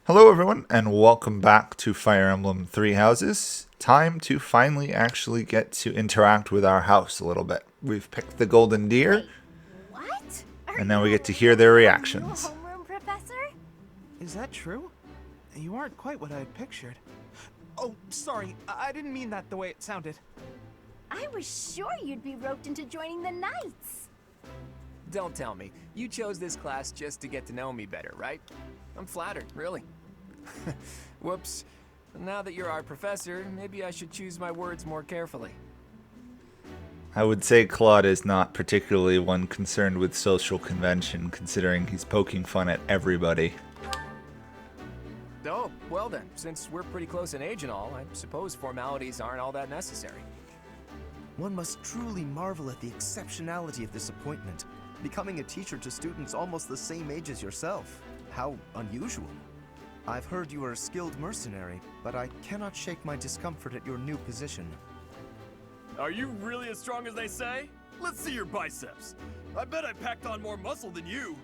Hello everyone, and welcome back to Fire Emblem Three Houses. Time to finally actually get to interact with our house a little bit. We've picked the golden deer, Wait, what? and now we get to hear their reactions. Are you a homeroom professor? Is that true? You aren't quite what I had pictured. Oh, sorry. I didn't mean that the way it sounded. I was sure you'd be roped into joining the Knights. Don't tell me. You chose this class just to get to know me better, right? I'm flattered, really. Whoops. Now that you're our professor, maybe I should choose my words more carefully. I would say Claude is not particularly one concerned with social convention, considering he's poking fun at everybody. Oh, well then, since we're pretty close in age and all, I suppose formalities aren't all that necessary. One must truly marvel at the exceptionality of this appointment. Becoming a teacher to students almost the same age as yourself. How unusual. I've heard you are a skilled mercenary, but I cannot shake my discomfort at your new position. Are you really as strong as they say? Let's see your biceps. I bet I packed on more muscle than you.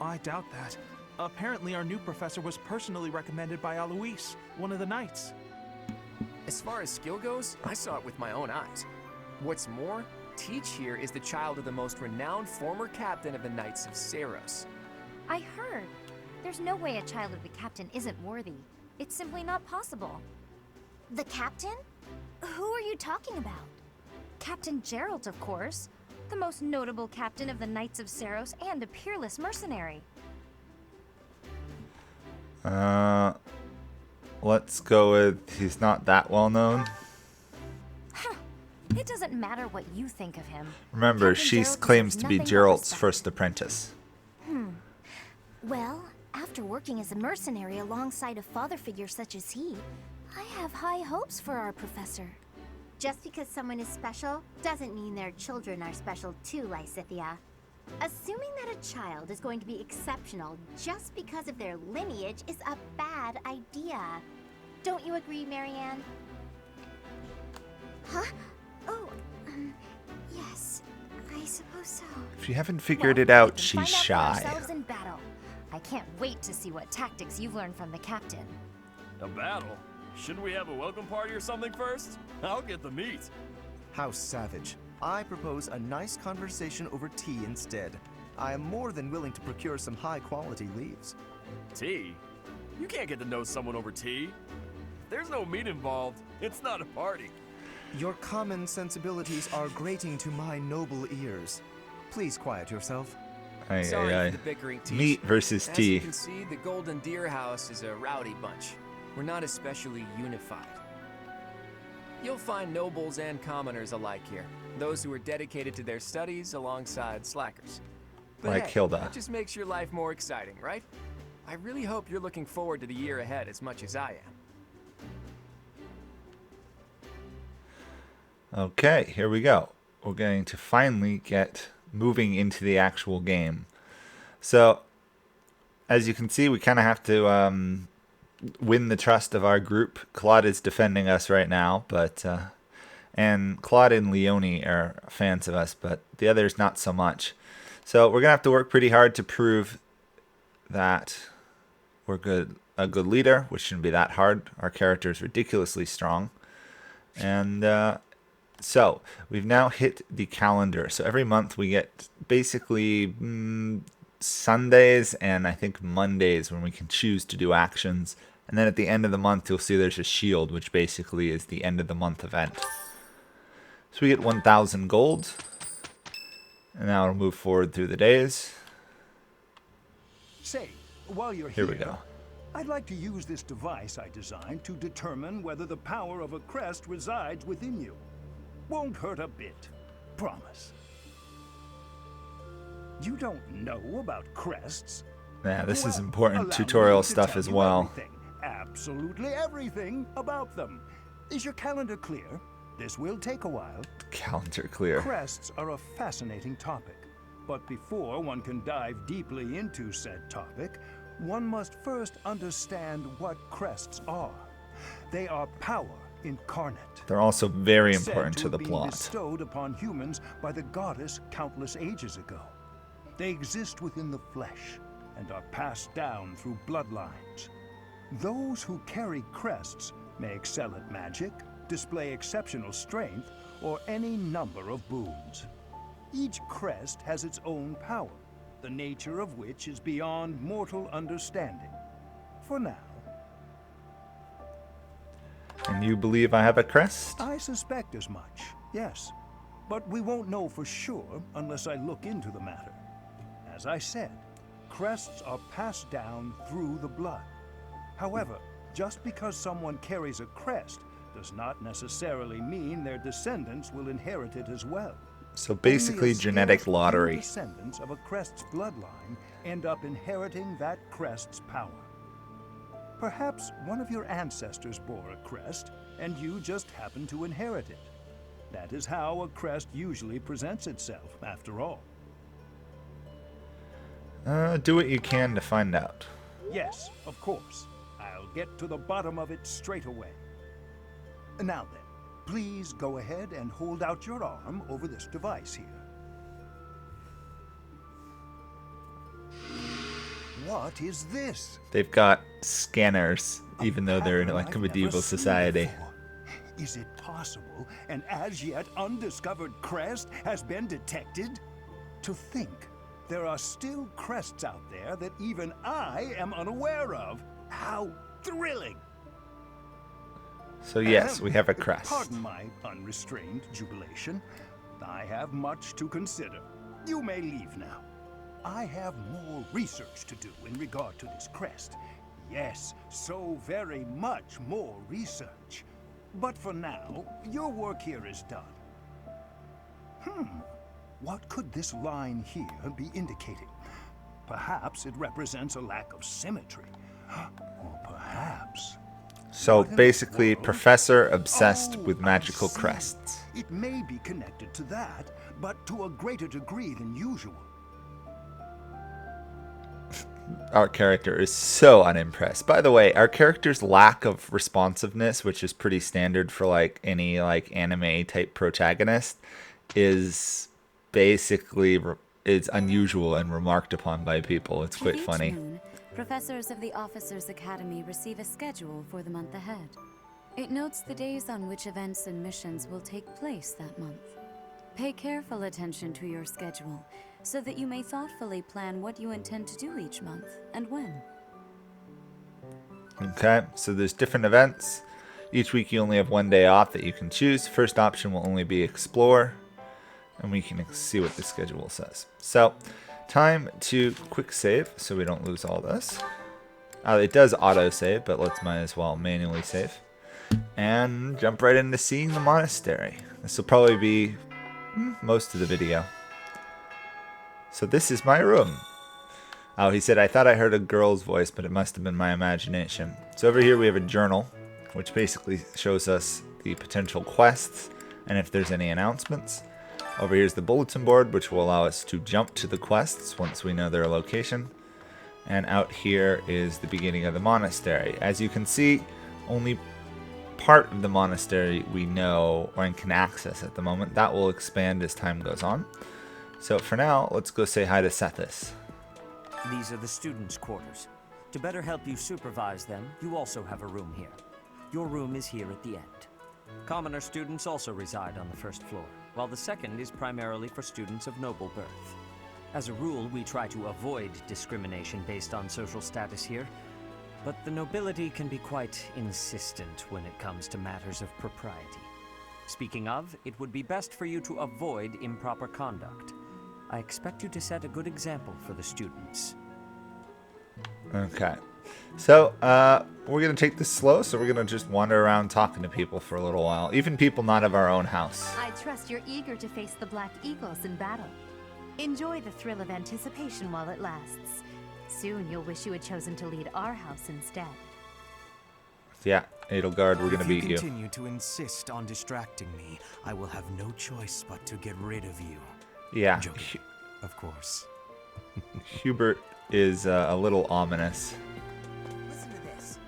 I doubt that. Apparently our new professor was personally recommended by Alois, one of the Knights. As far as skill goes, I saw it with my own eyes. What's more, Teach here is the child of the most renowned former captain of the Knights of Seiros. I heard. There's no way a child of the captain isn't worthy. It's simply not possible. The captain? Who are you talking about? Captain Gerald, of course. The most notable captain of the Knights of Seiros and a peerless mercenary. Let's go with he's not that well known. It doesn't matter what you think of him. Remember, Captain she Gerald claims deserves to be nothing but Gerald's respect. first apprentice. Well, after working as a mercenary alongside a father figure such as he, I have high hopes for our professor. Just because someone is special doesn't mean their children are special too, Lysithia. Assuming that a child is going to be exceptional just because of their lineage is a bad idea. Don't you agree, Marianne? Huh? Oh, yes, I suppose so. If you haven't figured Well, it out, we can she's find out for shy. ourselves in battle. I can't wait to see what tactics you've learned from the captain. A battle? Shouldn't we have a welcome party or something first? I'll get the meat. How savage. I propose a nice conversation over tea instead. I am more than willing to procure some high-quality leaves. Tea? You can't get to know someone over tea. If there's no meat involved, it's not a party. Your common sensibilities are grating to my noble ears. Please quiet yourself. Aye, Sorry aye, aye. for the bickering, Teach. Meat versus As tea. you can see, the Golden Deer House is a rowdy bunch. We're not especially unified. You'll find nobles and commoners alike here. Those who are dedicated to their studies alongside slackers. But Like hey, Hilda. that just makes your life more exciting, right? I really hope you're looking forward to the year ahead as much as I am. Okay, here we go. We're going to finally get moving into the actual game. So, as you can see, we kind of have to win the trust of our group. Claude is defending us right now, but and Claude and Leonie are fans of us, but the others not so much. So we're gonna have to work pretty hard to prove that we're a good leader, which shouldn't be that hard. Our character is ridiculously strong, and so we've now hit the calendar. So every month we get basically Sundays and I think Mondays when we can choose to do actions. And then at the end of the month, you'll see there's a shield, which basically is the end of the month event. So we get 1,000 gold. And now we'll move forward through the days. Say, while you're Here here, we go. I'd like to use this device I designed to determine whether the power of a crest resides within you. Won't hurt a bit. Promise. You don't know about crests? Yeah, this is Well, important allow tutorial me to stuff tell as you well. Everything, absolutely everything about them. Is your calendar clear? This will take a while. Calendar clear. Crests are a fascinating topic, but before one can dive deeply into said topic, one must first understand what crests are. They are power incarnate. They're also very Said important to have the been plot. bestowed upon humans by the goddess countless ages ago. They exist within the flesh and are passed down through bloodlines. Those who carry crests may excel at magic, display exceptional strength, or any number of boons. Each crest has its own power, the nature of which is beyond mortal understanding. For now. And you believe I have a crest? I suspect as much, yes. But we won't know for sure unless I look into the matter. As I said, crests are passed down through the blood. However, just because someone carries a crest does not necessarily mean their descendants will inherit it as well. So basically, Only a genetic scarce few lottery. Descendants of a crest's bloodline end up inheriting that crest's power. Perhaps one of your ancestors bore a crest, and you just happen to inherit it. That is how a crest usually presents itself, after all. Do what you can to find out. Yes, of course. I'll get to the bottom of it straight away. Now then, please go ahead and hold out your arm over this device here. What is this? They've got scanners, even though they're in like a medieval society. Is it possible an as yet undiscovered crest has been detected? To think there are still crests out there that even I am unaware of. How thrilling! So yes, we have a crest. Pardon my unrestrained jubilation. I have much to consider. You may leave now. I have more research to do in regard to this crest. Yes, so very much more research. But for now, your work here is done. What could this line here be indicating? Perhaps it represents a lack of symmetry. Or perhaps... So basically, professor obsessed with magical crests. It may be connected to that, but to a greater degree than usual. Our character is so unimpressed. By the way, our character's lack of responsiveness, which is pretty standard for like any like anime type protagonist, is basically is unusual and remarked upon by people. It's quite funny. Noon, professors of the Officers' Academy receive a schedule for the month ahead. It notes the days on which events and missions will take place that month. Pay careful attention to your schedule, so that you may thoughtfully plan what you intend to do each month and when. Okay, so there's different events. Each week you only have one day off that you can choose. First option will only be explore, and we can see what the schedule says. So, time to quick save so we don't lose all this. It does auto save, but let's might as well manually save. And jump right into seeing the monastery. This will probably be most of the video. So this is my room. Oh, he said, I thought I heard a girl's voice, but it must have been my imagination. So over here we have a journal, which basically shows us the potential quests and if there's any announcements. Over here's the bulletin board, which will allow us to jump to the quests once we know their location. And out here is the beginning of the monastery. As you can see, only part of the monastery we know or can access at the moment. That will expand as time goes on. So for now, let's go say hi to Sethis. These are the students' quarters. To better help you supervise them, you also have a room here. Your room is here at the end. Commoner students also reside on the first floor, while the second is primarily for students of noble birth. As a rule, we try to avoid discrimination based on social status here, but the nobility can be quite insistent when it comes to matters of propriety. Speaking of, it would be best for you to avoid improper conduct. I expect you to set a good example for the students. Okay. So, we're going to take this slow, so we're going to just wander around talking to people for a little while. Even people not of our own house. I trust you're eager to face the Black Eagles in battle. Enjoy the thrill of anticipation while it lasts. Soon you'll wish you had chosen to lead our house instead. Yeah, Edelgard, we're going to beat you. If you continue to insist on distracting me, I will have no choice but to get rid of you. Yeah. Joking, of course. Hubert is a little ominous. Listen to this.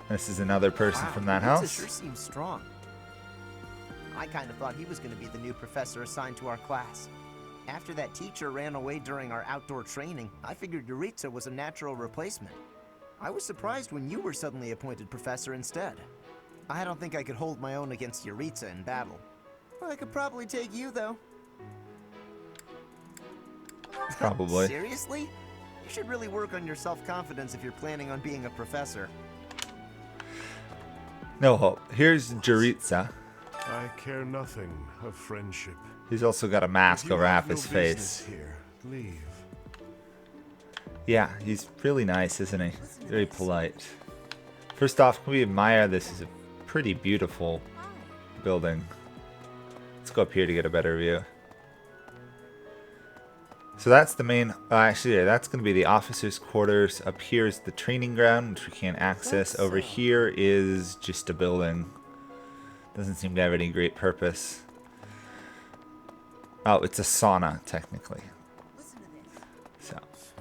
This is another person from that Pizza house. sure seems strong. I kind of thought he was going to be the new professor assigned to our class. After that teacher ran away during our outdoor training, I figured Yuritsa was a natural replacement. I was surprised when you were suddenly appointed professor instead. I don't think I could hold my own against Yuritsa in battle. I could probably take you, though. Probably. Seriously? You should really work on your self-confidence if you're planning on being a professor. No hope. Here's Yuritsa. I care nothing of friendship. He's also got a mask over half his face. Here, leave. Yeah, he's really nice, isn't he? Very polite. First off, can we admire this is a pretty beautiful building. Let's go up here to get a better view. So that's the main, actually yeah, that's going to be the officers' quarters. Up here is the training ground, which we can't access. Over here is just a building. Doesn't seem to have any great purpose. Oh, it's a sauna, technically. So,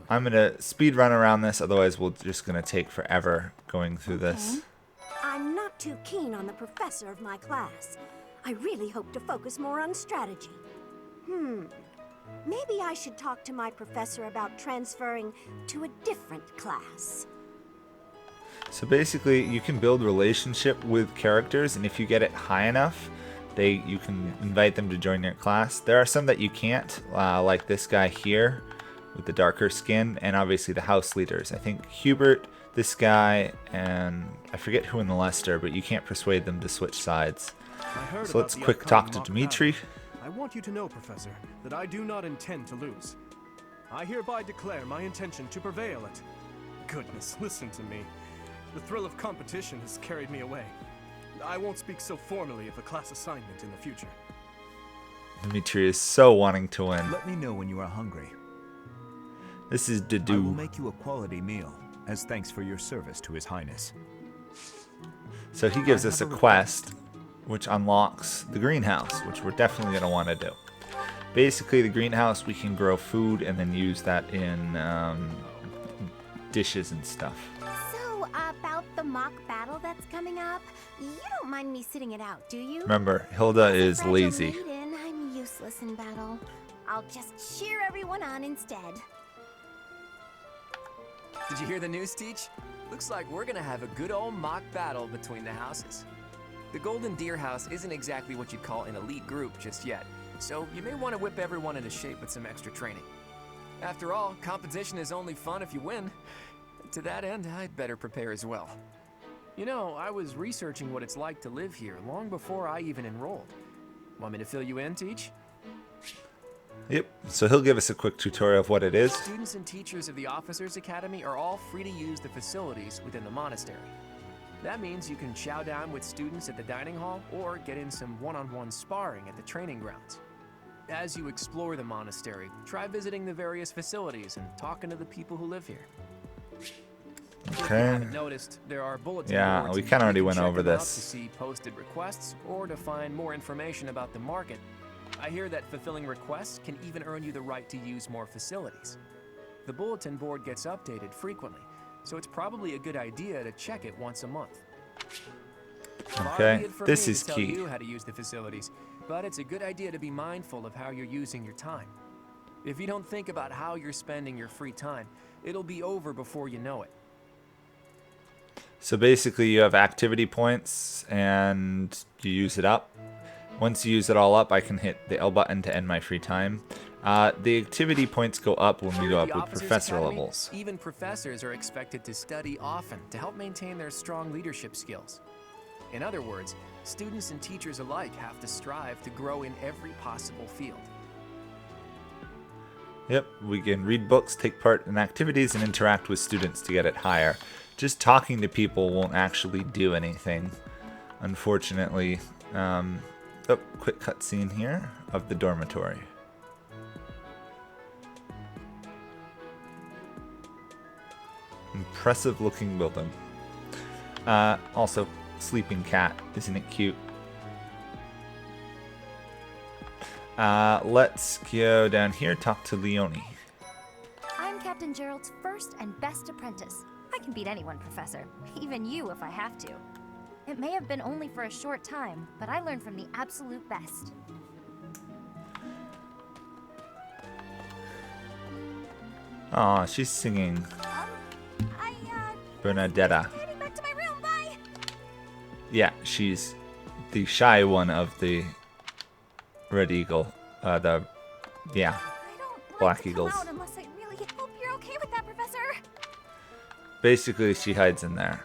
I'm going to speed run around this, otherwise we're just going to take forever going through this. I'm not too keen on the professor of my class. I really hope to focus more on strategy. Maybe I should talk to my professor about transferring to a different class. So basically, you can build relationship with characters, and if you get it high enough, you can invite them to join your class. There are some that you can't, like this guy here with the darker skin, and obviously the house leaders. I think Hubert, this guy, and I forget who in the Leicester, but you can't persuade them to switch sides. So let's quick talk to Dmitri. I want you to know, Professor, that I do not intend to lose. I hereby declare my intention to prevail at... Goodness, listen to me. The thrill of competition has carried me away. I won't speak so formally of a class assignment in the future. Dmitri is so wanting to win. Let me know when you are hungry. This is I will Dedu. make you a quality meal, as thanks for your service to His Highness. So he gives us a quest, which unlocks the greenhouse, which we're definitely going to want to do. Basically, the greenhouse, we can grow food and then use that in dishes and stuff. So, about the mock battle that's coming up, you don't mind me sitting it out, do you? Remember, Hilda is Fragile lazy. maiden, I'm useless in battle. I'll just cheer everyone on instead. Did you hear the news, Teach? Looks like we're gonna have a good old mock battle between the houses. The Golden Deer House isn't exactly what you'd call an elite group just yet, so you may want to whip everyone into shape with some extra training. After all, competition is only fun if you win. To that end, I'd better prepare as well. You know, I was researching what it's like to live here long before I even enrolled. Want me to fill you in, Teach? Yep, so he'll give us a quick tutorial of what it is. Students and teachers of the Officers Academy are all free to use the facilities within the monastery. That means you can chow down with students at the dining hall or get in some one-on-one sparring at the training grounds. As you explore the monastery, try visiting the various facilities and talking to the people who live here. If you Okay. haven't noticed, there are bulletin Yeah, boards we and kinda you already can went check over them out this. to see posted requests or to find more information about the market. I hear that fulfilling requests can even earn you the right to use more facilities. The bulletin board gets updated frequently, so it's probably a good idea to check it once a month. Far Okay, be it from this me is to tell key. you how to use the facilities, but it's a good idea to be mindful of how you're using your time. If you don't think about how you're spending your free time, it'll be over before you know it. So basically, you have activity points and you use it up. Once you use it all up, I can hit the L button to end my free time. The activity points go up when we go Here up at the with Officers professor Academy, levels. Even professors are expected to study often to help maintain their strong leadership skills. In other words, students and teachers alike have to strive to grow in every possible field. Yep, we can read books, take part in activities, and interact with students to get it higher. Just talking to people won't actually do anything, unfortunately. Oh, quick cutscene here of the dormitory. Impressive looking building. Also, sleeping cat. Isn't it cute? Let's go down here, talk to Leonie. I'm Captain Gerald's first and best apprentice. I can beat anyone, Professor. Even you if I have to. It may have been only for a short time, but I learned from the absolute best. Aw, she's singing. I Bernadetta. Heading back to my room, bye! Yeah, she's the shy one of the Red Eagle. Black Eagles. Unless I really hope you're okay with that, Professor. Basically, she hides in there.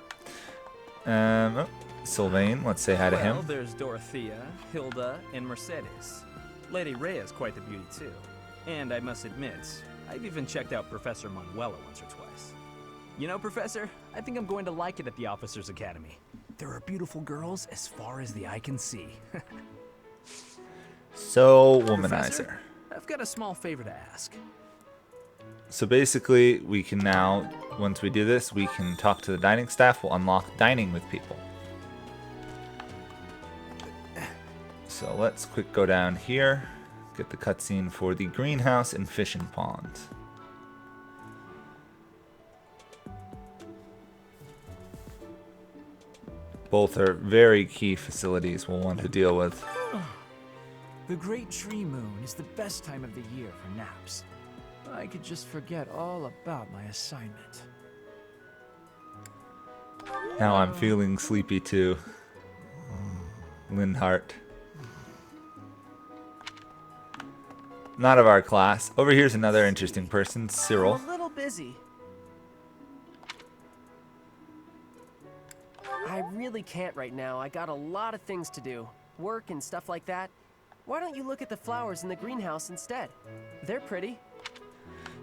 Sylvain, let's say hi to him. Well, there's Dorothea, Hilda, and Mercedes. Lady Rhea's quite the beauty, too. And I must admit, I've even checked out Professor Manuela once or twice. You know, Professor, I think I'm going to like it at the Officers' Academy. There are beautiful girls as far as the eye can see. So, womanizer. Professor, I've got a small favor to ask. So basically, we can now, once we do this, we can talk to the dining staff. We'll unlock dining with people. So let's quick go down here, get the cutscene for the greenhouse and fishing pond. Both are very key facilities we'll want to deal with. The Great Tree Moon is the best time of the year for naps. I could just forget all about my assignment. Now I'm feeling sleepy too. Lindhart. Not of our class. Over here's another interesting person, Cyril. I'm a little busy. I really can't right now. I got a lot of things to do. Work and stuff like that. Why don't you look at the flowers in the greenhouse instead? They're pretty.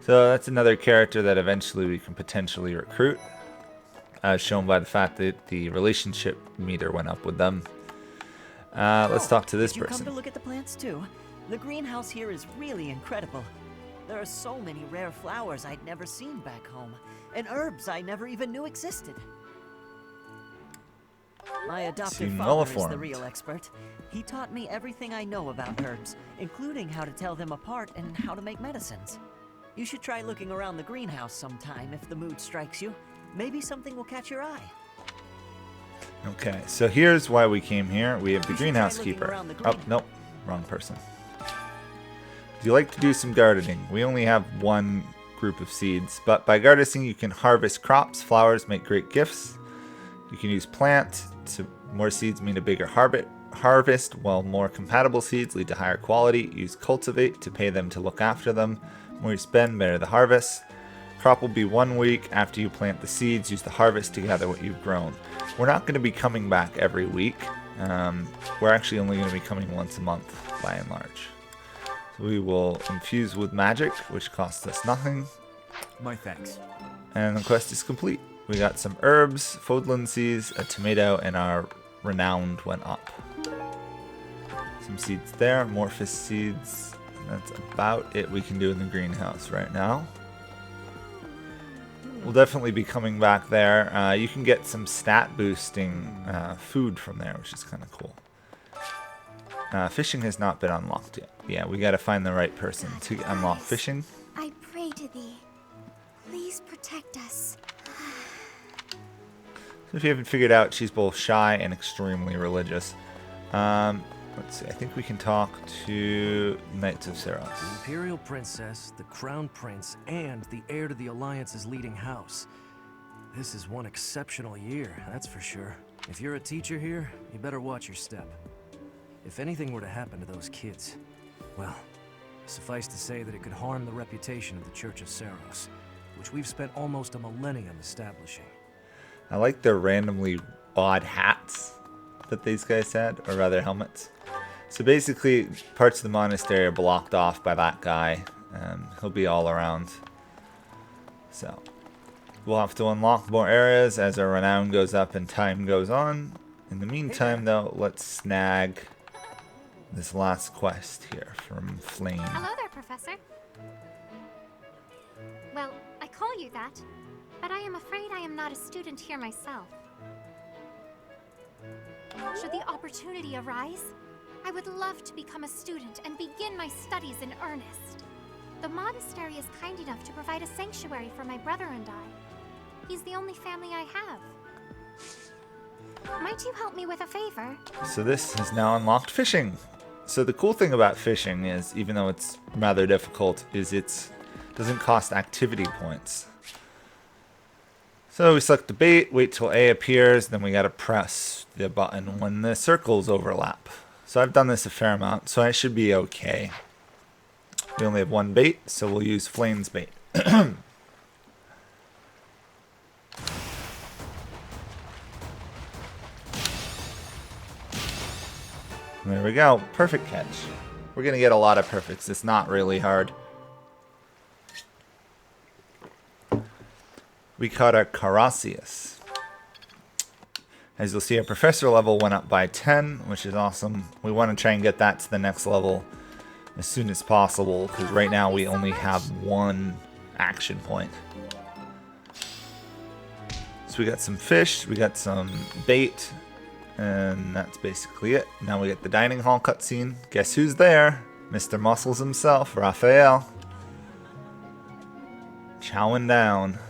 So that's another character that eventually we can potentially recruit, as shown by the fact that the relationship meter went up with them. Let's talk to this did you person. Come to look at the plants too? The greenhouse here is really incredible. There are so many rare flowers I'd never seen back home, and herbs I never even knew existed. My adoptive father is the real expert. He taught me everything I know about herbs, including how to tell them apart and how to make medicines. You should try looking around the greenhouse sometime if the mood strikes you. Maybe something will catch your eye. Okay, so here's why we came here. We have the greenhouse keeper. Oh, nope, wrong person. Do you like to do some gardening? We only have one group of seeds, but by gardening you can harvest crops. Flowers make great gifts. You can use plant, so more seeds mean a bigger harvest, while more compatible seeds lead to higher quality. Use cultivate to pay them to look after them. The more you spend, better the harvest. Crop will be 1 week after you plant the seeds. Use the harvest to gather what you've grown. We're not going to be coming back every week. We're actually only going to be coming once a month by and large. So we will infuse with magic, which costs us nothing. My thanks. And the quest is complete. We got some herbs, Fodland seeds, a tomato, and our renowned went up. Some seeds there, Amorphous seeds. That's about it we can do in the greenhouse right now. We'll definitely be coming back there. You can get some stat boosting food from there, which is kind of cool. Fishing has not been unlocked yet. Yeah, we gotta find the right person to unlock fishing. I pray to thee. Please protect us. So if you haven't figured out, she's both shy and extremely religious. Let's see, I think we can talk to Knights of Saros. The Imperial Princess, the Crown Prince, and the heir to the Alliance's leading house. This is one exceptional year, that's for sure. If you're a teacher here, you better watch your step. If anything were to happen to those kids, well, suffice to say that it could harm the reputation of the Church of Saros, which we've spent almost a millennium establishing. I like their randomly odd hats that these guys had, or rather helmets. So basically, parts of the monastery are blocked off by that guy. He'll be all around. So, we'll have to unlock more areas as our renown goes up and time goes on. In the meantime, though, let's snag this last quest here from Flame. Hello there, Professor. Well, I call you that, but I am afraid I am not a student here myself. Should the opportunity arise, I would love to become a student and begin my studies in earnest. The monastery is kind enough to provide a sanctuary for my brother and I. He's the only family I have. Might you help me with a favor? So this has now unlocked fishing. So the cool thing about fishing is, even though it's rather difficult, is it doesn't cost activity points. So we select the bait, wait till A appears, then we gotta press the button when the circles overlap. So I've done this a fair amount, so I should be okay. We only have one bait, so we'll use Flame's bait. There we go, perfect catch. We're gonna get a lot of perfects, it's not really hard. We caught a Carassius. As you'll see, our professor level went up by 10, which is awesome. We want to try and get that to the next level as soon as possible, because right now we only have one action point. So we got some fish, we got some bait, and that's basically it. Now we get the dining hall cutscene. Guess who's there? Mr. Muscles himself, Raphael. Chowing down.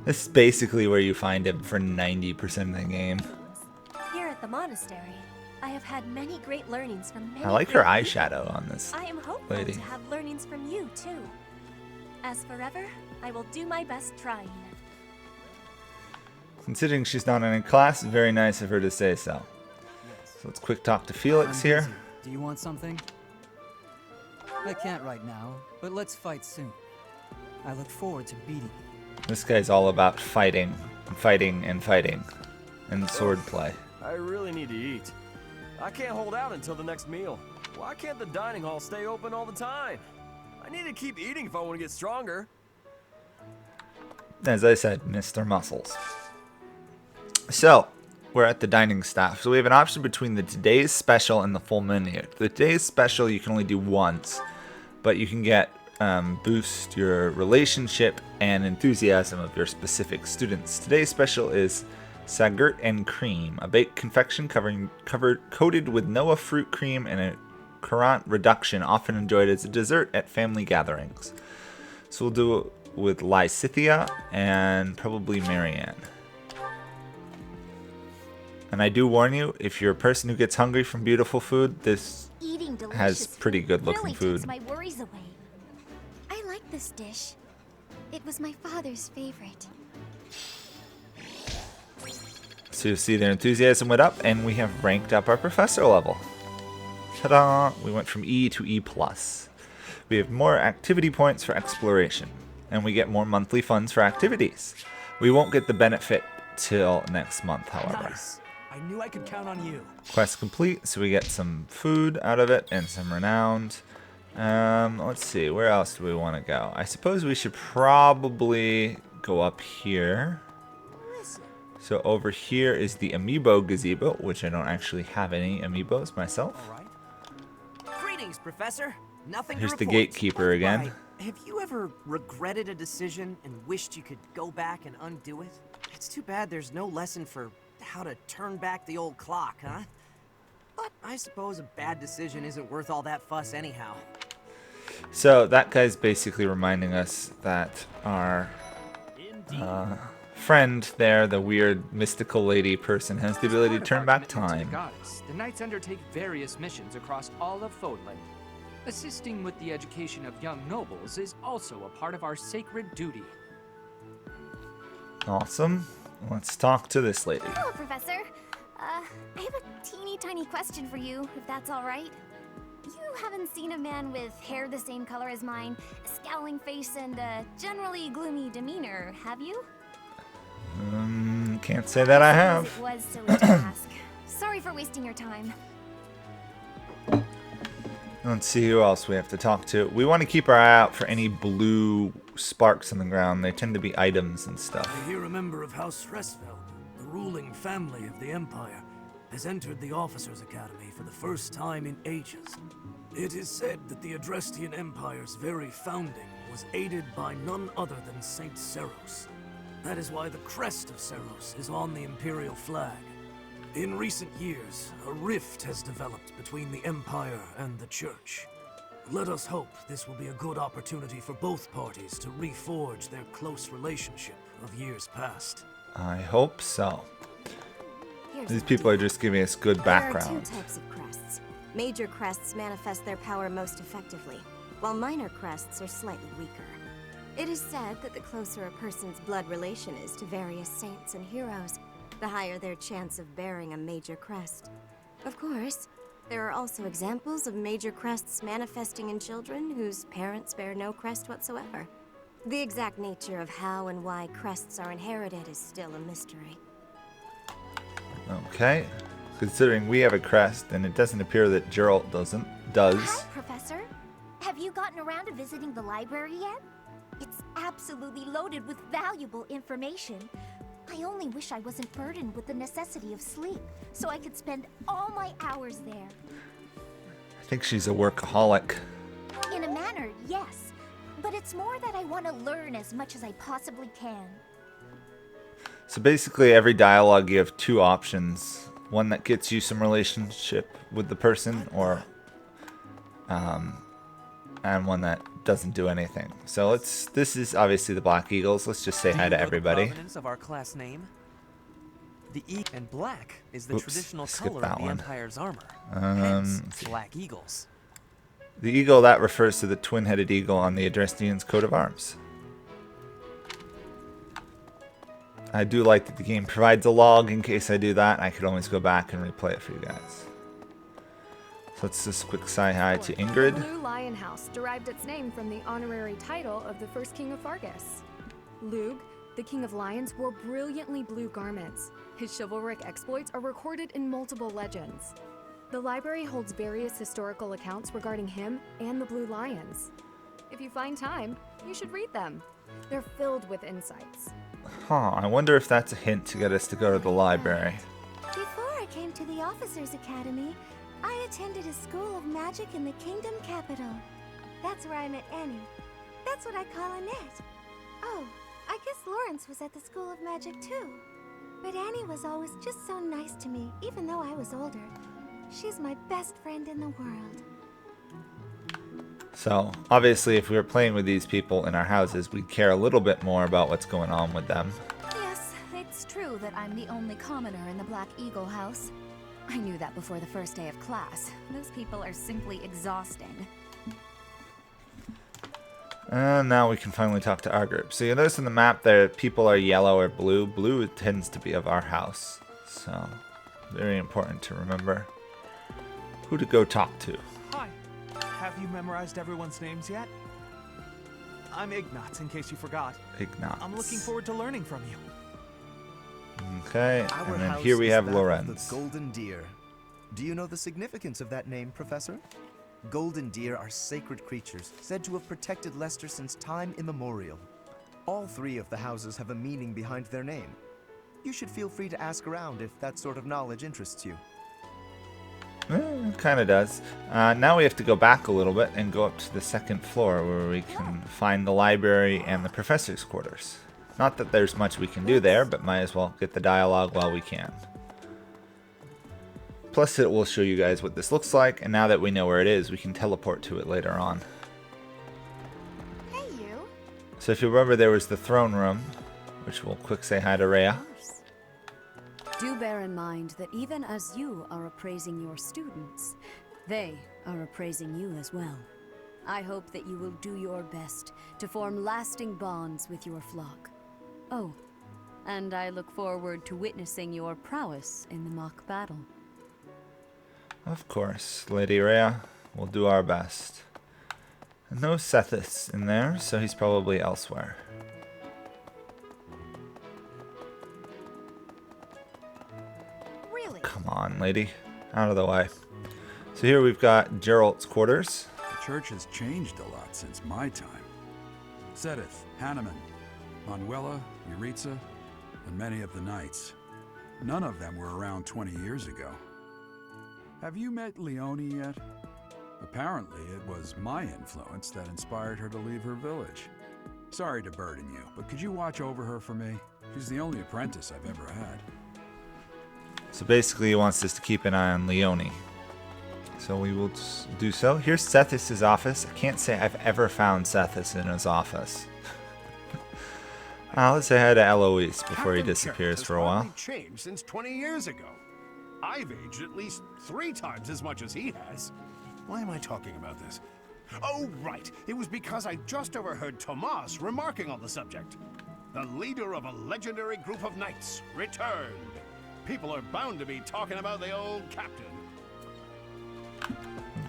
This is basically where you find him for 90% of the game. Here at the monastery, I have had many great learnings from many. I like her great eyeshadow people. on this I am hopeful lady. to have learnings from you too. As forever, I will do my best trying. Considering she's not in a class, very nice of her to say so. So let's quick talk to Felix here. Do you want something? I can't right now, but let's fight soon. I look forward to beating you. This guy's all about fighting, and fighting, and fighting, and swordplay. I really need to eat. I can't hold out until the next meal. Why can't the dining hall stay open all the time? I need to keep eating if I want to get stronger. As I said, Mr. Muscles. So, we're at the dining staff. So we have an option between the today's special and the full menu. The today's special you can only do once, but you can get boost your relationship and enthusiasm of your specific students. Today's special is Sagurt and Cream, a baked confection coated with Noah fruit cream and a currant reduction, often enjoyed as a dessert at family gatherings. So we'll do it with Leicester and probably Marianne. And I do warn you, if you're a person who gets hungry from beautiful food, this has pretty good looking food. Takes my worries away. I like this dish. It was my father's favorite. So you see their enthusiasm went up, and we have ranked up our professor level. Ta-da! We went from E to E+. We have more activity points for exploration, and we get more monthly funds for activities. We won't get the benefit till next month, however. Nice. I knew I could count on you. Quest complete, so we get some food out of it and some renowned. Let's see, where else do we want to go? I suppose we should probably go up here. So over here is the amiibo gazebo, which I don't actually have any amiibos myself. Greetings, Professor. Nothing Here's to the report. gatekeeper again. Right. Have you ever regretted a decision and wished you could go back and undo it? It's too bad there's no lesson for how to turn back the old clock, huh? But I suppose a bad decision isn't worth all that fuss anyhow. So that guy's basically reminding us that our friend there, the weird mystical lady person, has the ability to turn back time. The Knights undertake various missions across all of Forwind. Assisting with the education of young nobles is also a part of our sacred duty. Awesome. Let's talk to this lady. Hello, Professor. I have a teeny tiny question for you, if that's all right. You haven't seen a man with hair the same color as mine, a scowling face, and a generally gloomy demeanor, have you? Can't say that I have. It was silly to ask. Sorry for wasting your time. Let's see who else we have to talk to. We want to keep our eye out for any blue sparks on the ground. They tend to be items and stuff. I hear a member of House Stressfeld, the ruling family of the Empire, has entered the Officers' Academy for the first time in ages. It is said that the Adrestian Empire's very founding was aided by none other than Saint Seros. That is why the crest of Seros is on the Imperial flag. In recent years, a rift has developed between the Empire and the Church. Let us hope this will be a good opportunity for both parties to reforge their close relationship of years past. I hope so. These people are just giving us good background. There are two types of crests. Major crests manifest their power most effectively, while minor crests are slightly weaker. It is said that the closer a person's blood relation is to various saints and heroes, the higher their chance of bearing a major crest. Of course, there are also examples of major crests manifesting in children whose parents bear no crest whatsoever. The exact nature of how and why crests are inherited is still a mystery. Okay. Considering we have a crest, and it doesn't appear that Geralt does. Hi, Professor. Have you gotten around to visiting the library yet? It's absolutely loaded with valuable information. I only wish I wasn't burdened with the necessity of sleep, so I could spend all my hours there. I think she's a workaholic. In a manner, yes. But it's more that I want to learn as much as I possibly can. So basically, every dialogue you have two options. One that gets you some relationship with the person, or and one that doesn't do anything. So this is obviously the Black Eagles. Let's just say hi to everybody. The provenance of our class name? The E and black is the traditional skip color that of the one. Empire's armor. Let's Hence, see. Black Eagles. The eagle, that refers to the twin-headed eagle on the Adrestian's coat of arms. I do like that the game provides a log in case I do that. I could always go back and replay it for you guys. So let's just quick say hi to The Ingrid. Blue Lion House derived its name from the honorary title of the first king of Fargus. Lugh, the king of lions, wore brilliantly blue garments. His chivalric exploits are recorded in multiple legends. The library holds various historical accounts regarding him and the Blue Lions. If you find time, you should read them. They're filled with insights. Huh, I wonder if that's a hint to get us to go to the library. Before I came to the Officers Academy, I attended a school of magic in the Kingdom Capital. That's where I met Annie. That's what I call Annette. Oh, I guess Lawrence was at the School of Magic too. But Annie was always just so nice to me, even though I was older. She's my best friend in the world. So, obviously, if we were playing with these people in our houses, we'd care a little bit more about what's going on with them. Yes, it's true that I'm the only commoner in the Black Eagle house. I knew that before the first day of class. Those people are simply exhausting. And now we can finally talk to our group. So you notice on the map there, people are yellow or blue. Blue tends to be of our house. So, very important to remember who to go talk to. Hi. Have you memorized everyone's names yet? I'm Ignatz, in case you forgot. Ignatz. I'm looking forward to learning from you. Okay, Our and then house here we is have that of Lorenz. the Golden Deer. Do you know the significance of that name, Professor? Golden deer are sacred creatures, said to have protected Leicester since time immemorial. All three of the houses have a meaning behind their name. You should feel free to ask around if that sort of knowledge interests you. It kind of does. Now we have to go back a little bit and go up to the second floor where we can find the library and the professor's quarters. Not that there's much we can do there, but might as well get the dialogue while we can. Plus it will show you guys what this looks like, and now that we know where it is, we can teleport to it later on. Hey, you. So if you remember, there was the throne room, which we'll quick say hi to Rhea. Do bear in mind that even as you are appraising your students, they are appraising you as well. I hope that you will do your best to form lasting bonds with your flock. Oh, and I look forward to witnessing your prowess in the mock battle. Of course, Lady Rhea. We'll do our best. No Sethis in there, so he's probably elsewhere. Really? Come on, lady. Out of the way. So here we've got Geralt's quarters. The church has changed a lot since my time. Sedith, Hanneman, Manuela, Euritza, and many of the knights. None of them were around 20 years ago. Have you met Leonie yet? Apparently, it was my influence that inspired her to leave her village. Sorry to burden you, but could you watch over her for me? She's the only apprentice I've ever had. So basically he wants us to keep an eye on Leonie. So we will do so. Here's Sethis' office. I can't say I've ever found Sethis in his office. Let's say hi to Eloise before he disappears for a while. Has changed since 20 years ago. I've aged at least 3 times as much as he has. Why am I talking about this? Oh, right. It was because I just overheard Tomas remarking on the subject. The leader of a legendary group of knights returned. People are bound to be talking about the old captain.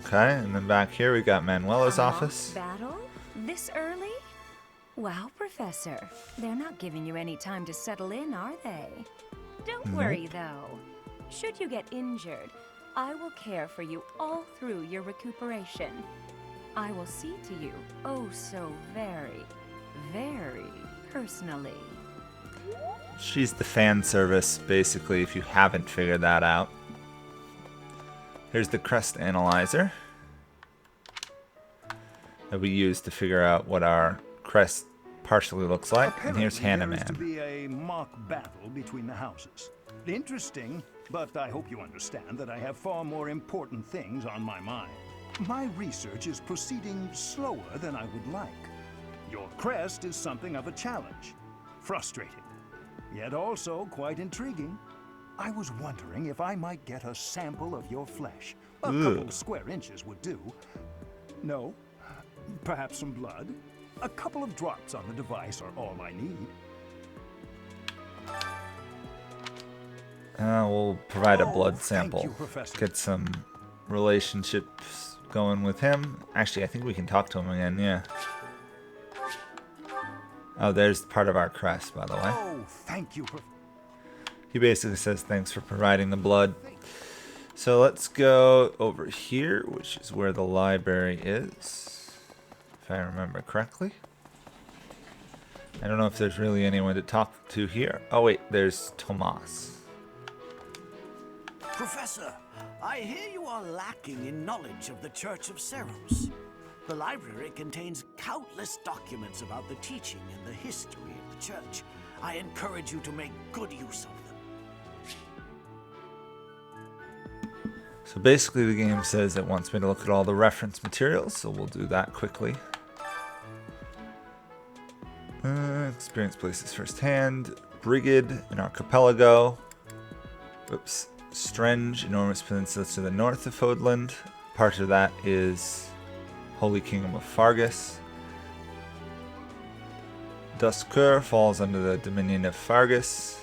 Okay, and then back here we got Manuela's office. Battle? This early? Wow, Professor. They're not giving you any time to settle in, are they? Don't worry, though. Should you get injured, I will care for you all through your recuperation. I will see to you, oh so very, very personally. She's the fan service, basically, if you haven't figured that out. Here's the crest analyzer that we use to figure out what our crest partially looks like. And here's There is to Hanneman. be a mock battle between the houses. Interesting, but I hope you understand that I have far more important things on my mind. My research is proceeding slower than I would like. Your crest is something of a challenge. Frustrating, yet also quite intriguing. I was wondering if I might get a sample of your flesh. A couple square inches would do. No? Perhaps some blood? A couple of drops on the device are all I need. We'll provide a blood thank sample. you, Professor. Get some relationships going with him. Actually, I think we can talk to him again, yeah. Oh, there's part of our crest, by the way. Oh, thank you, He basically says thanks for providing the blood. So let's go over here, which is where the library is, if I remember correctly. I don't know if there's really anyone to talk to here. Oh wait, there's Tomas. Professor, I hear you are lacking in knowledge of the Church of Seros. The library contains countless documents about the teaching and the history of the Church. I encourage you to make good use of them. So basically the game says it wants me to look at all the reference materials, so we'll do that quickly. Experience places firsthand. Brigid, an archipelago. Oops. Strenge, enormous peninsula to the north of Forwind. Part of that is Holy Kingdom of Fargus. Duskur falls under the dominion of Fargus.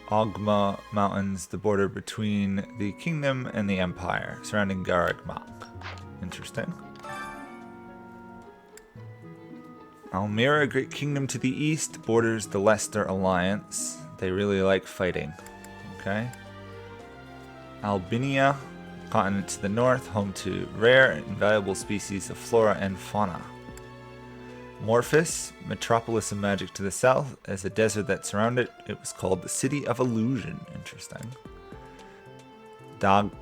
Ogma Mountains, the border between the kingdom and the empire, surrounding Garagmak. Interesting. Almira, a great kingdom to the east, borders the Leicester Alliance. They really like fighting. Okay. Albinia, continent to the north, home to rare and valuable species of flora and fauna. Morphus, metropolis of magic to the south, as a desert that surrounded it, it was called the City of Illusion. Interesting. Dagda,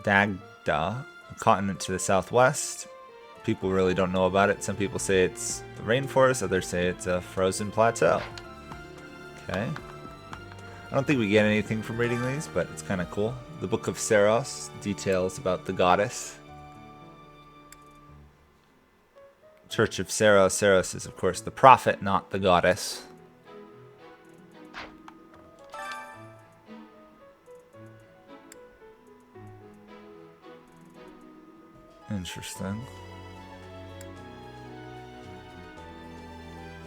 a continent to the southwest. People really don't know about it. Some people say it's the rainforest, others say it's a frozen plateau. Okay. I don't think we get anything from reading these, but it's kind of cool. The Book of Seros, details about the goddess. Church of Seros. Seros is, of course, the prophet, not the goddess. Interesting.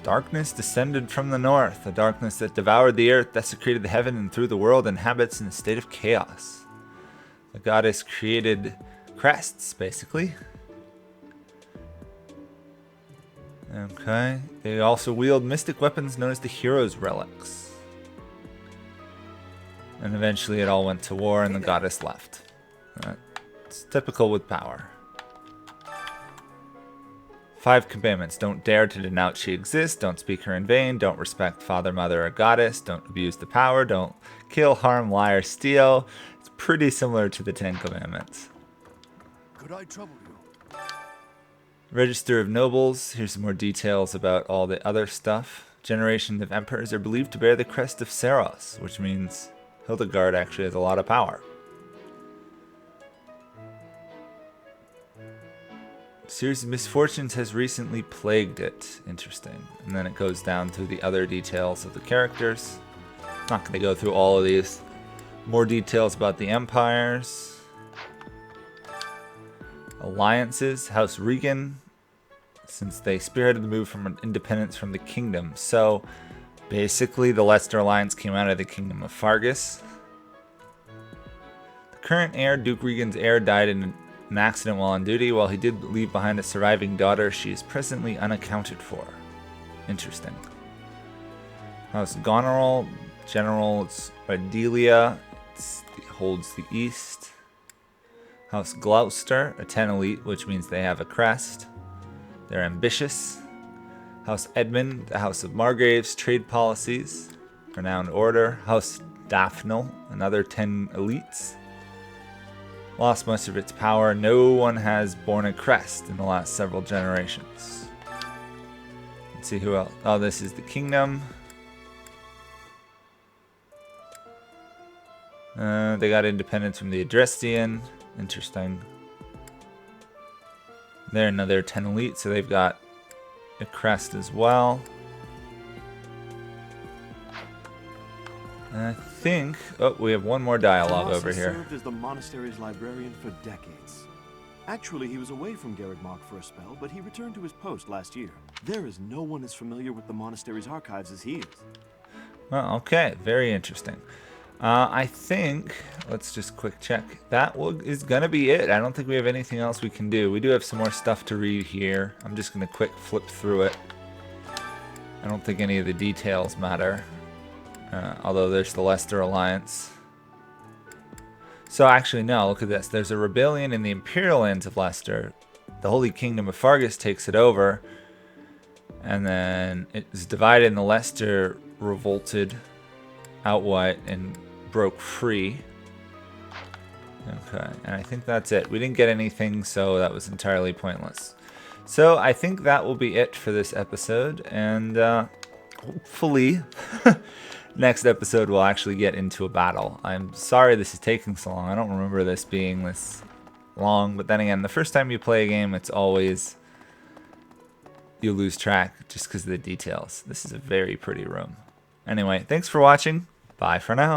Darkness descended from the north, a darkness that devoured the earth, desecrated the heaven, and through the world inhabits in a state of chaos. The goddess created crests, basically. Okay. They also wield mystic weapons known as the Hero's Relics. And eventually it all went to war and the goddess left. It's typical with power. 5 commandments. Don't dare to denounce she exists. Don't speak her in vain. Don't respect father, mother, or goddess. Don't abuse the power. Don't kill, harm, lie, or steal. It's pretty similar to the 10 commandments. Could I trouble you? Register of Nobles. Here's some more details about all the other stuff. Generations of emperors are believed to bear the crest of Seros, which means Hildegard actually has a lot of power. Series of misfortunes has recently plagued it. Interesting. And then it goes down to the other details of the characters. Not going to go through all of these. More details about the empires. alliances. House Regan, since they spearheaded the move from independence from the kingdom. So basically the Leicester alliance came out of the kingdom of Fargus. The current heir, Duke Regan's heir, died in an accident while on duty. While he did leave behind a surviving daughter, she is presently unaccounted for. Interesting. House Goneril, General, it's Ardelia, holds the east. House Gloucester, a 10 elite, which means they have a crest. They're ambitious. House Edmund, the House of Margraves, trade policies, renowned order. House Daphnel, another 10 elites. Lost most of its power. No one has borne a crest in the last several generations. Let's see who else. Oh, this is the kingdom. They got independence from the Adrestian. Interesting. They're another 10 elite, so they've got a crest as well. And I think... Oh, we have one more dialogue over here. Served as the monastery's librarian for decades. Actually, he was away from Garrigmach for a spell, but he returned to his post last year. There is no one as familiar with the monastery's archives as he is. Well, okay. Very interesting. I think, let's just quick check. That is going to be it. I don't think we have anything else we can do. We do have some more stuff to read here. I'm just going to quick flip through it. I don't think any of the details matter. Although there's the Leicester Alliance. So actually, no, look at this. There's a rebellion in the Imperial lands of Leicester. The Holy Kingdom of Fargus takes it over. And then it is divided and the Leicester revolted outright and broke free. Okay, and I think that's it. We didn't get anything, so that was entirely pointless. So I think that will be it for this episode, and hopefully next episode we'll actually get into a battle. I'm sorry this is taking so long. I don't remember this being this long, but then again, the first time you play a game, it's always you lose track just because of the details. This is a very pretty room. Anyway, thanks for watching. Bye for now.